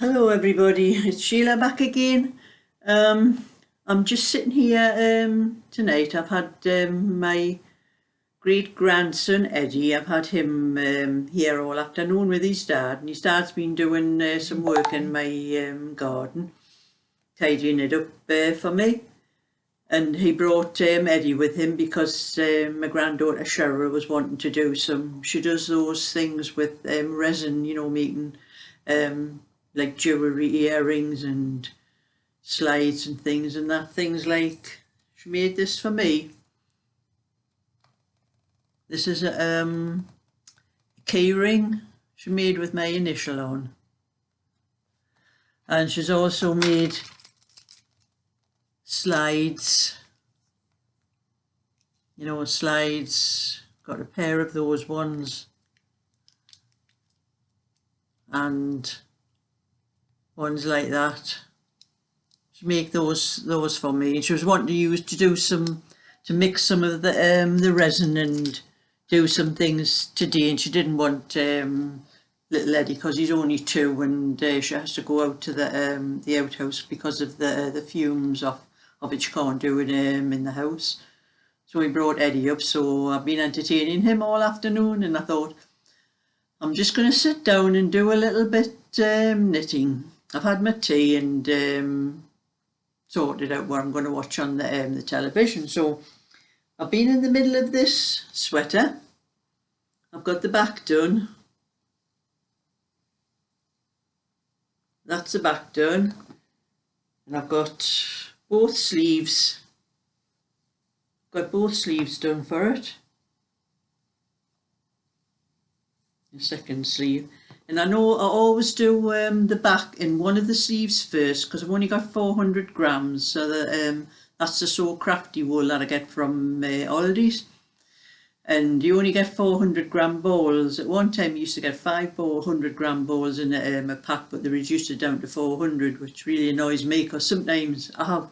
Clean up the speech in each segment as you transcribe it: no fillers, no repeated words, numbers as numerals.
Hello everybody, it's Sheila back again. I'm just sitting here tonight. I've had my great grandson Eddie. I've had him here all afternoon with his dad, and his dad's been doing some work in my garden, tidying it up for me. And he brought Eddie with him because my granddaughter Sheila was wanting to do she does those things with resin, making like jewellery, earrings and slides and things and that. Things like, she made this for me. This is a key ring she made with my initial on. And she's also made slides, slides, got a pair of those ones and ones like that. She make those for me. She was wanting to mix some of the resin and do some things today, and she didn't want little Eddie because he's only 2 and she has to go out to the outhouse because of the fumes of it. She can't do it in the house. So we brought Eddie up, so I've been entertaining him all afternoon, and I thought I'm just going to sit down and do a little bit knitting. I've had my tea and sorted out what I'm going to watch on the television. So I've been in the middle of this sweater. I've got the back done. That's the back done. And I've got both sleeves. Got both sleeves done for it. The second sleeve. And I know I always do the back in one of the sleeves first because I've only got 400 grams. So that's the So Crafty wool that I get from Aldi's. And you only get 400 gram balls. At one time you used to get 5 400 gram balls in a pack, but they reduced it down to 400, which really annoys me because sometimes I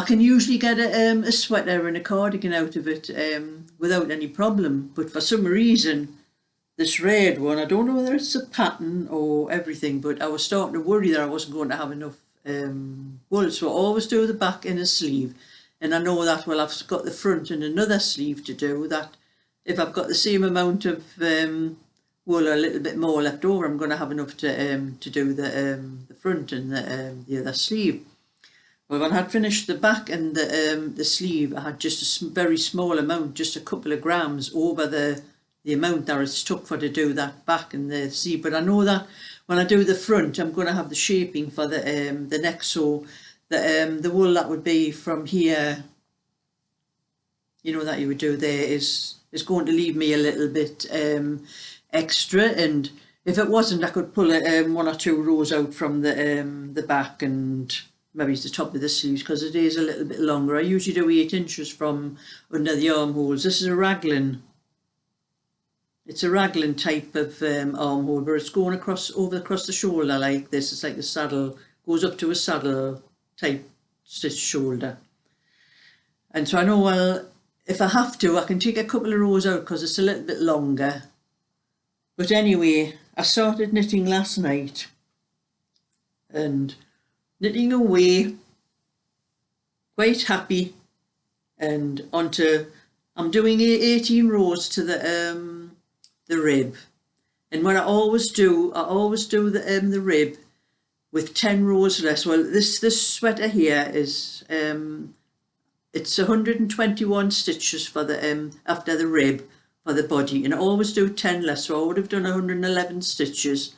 can usually get a sweater and a cardigan out of it without any problem. But for some reason, this red one, I don't know whether it's a pattern or everything, but I was starting to worry that I wasn't going to have enough wool. So I always do the back in a sleeve. And I know that, well, I've got the front and another sleeve to do, that if I've got the same amount of wool or a little bit more left over, I'm going to have enough to do the front and the other sleeve. Well, when I had finished the back and the sleeve, I had just a very small amount, just a couple of grams over the amount that it took for to do that back and the sleeve. But I know that when I do the front, I'm going to have the shaping for the neck, so the wool that would be from here, that you would do there, is going to leave me a little bit extra. And if it wasn't, I could pull 1 or 2 rows out from the back and maybe it's the top of the sleeves because it is a little bit longer. I usually do 8 inches from under the armholes. This is a raglan. It's a raglan type of armhole, but it's going across the shoulder like this. It's like a saddle, goes up to a saddle type stitch shoulder. And so I know, well, if I have to, I can take a couple of rows out because it's a little bit longer. But anyway, I started knitting last night and knitting away, quite happy, and I'm doing 18 rows to the rib. And what I always do the rib with 10 rows less. Well, this sweater here is it's 121 stitches for the after the rib for the body, and I always do 10 less, so I would have done 111 stitches,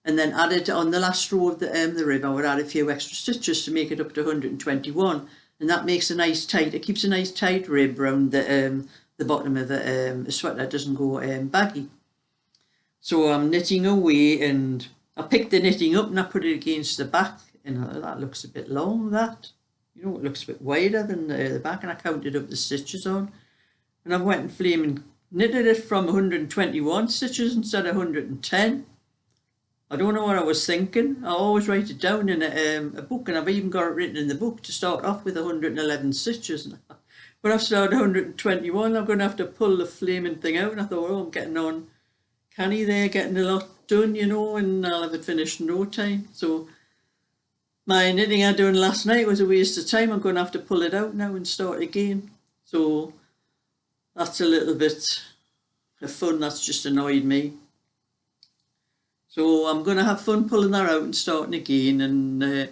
and then added on the last row of the rib I would add a few extra stitches to make it up to 121, and that makes a nice tight, it keeps a nice tight rib around the bottom of the sweater. It doesn't go baggy. So I'm knitting away, and I picked the knitting up and I put it against the back, and that looks a bit long, that. It looks a bit wider than the back, and I counted up the stitches on. And I went and flaming knitted it from 121 stitches instead of 110. I don't know what I was thinking. I always write it down in a book, and I've even got it written in the book to start off with 111 stitches. But I've started 121, I'm going to have to pull the flaming thing out, and I thought, oh, I'm getting on canny there, getting a lot done, you know, and I'll have it finished in no time. So my knitting I done last night was a waste of time. I'm going to have to pull it out now and start again. So that's a little bit of fun that's just annoyed me. So I'm going to have fun pulling that out and starting again. And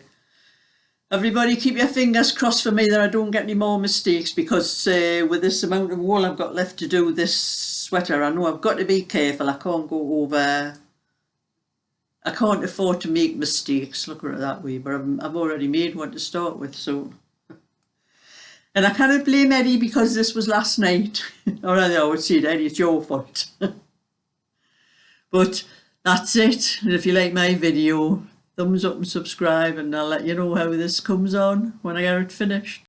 everybody keep your fingers crossed for me that I don't get any more mistakes, because with this amount of wool I've got left to do this sweater, I know I've got to be careful. I can't go over... I can't afford to make mistakes, look at it that way, but I've already made one to start with, so... And I cannot blame Eddie because this was last night. Or I would say, Eddie, it's your fault. But that's it. And if you like my video, thumbs up and subscribe, and I'll let you know how this comes on when I get it finished.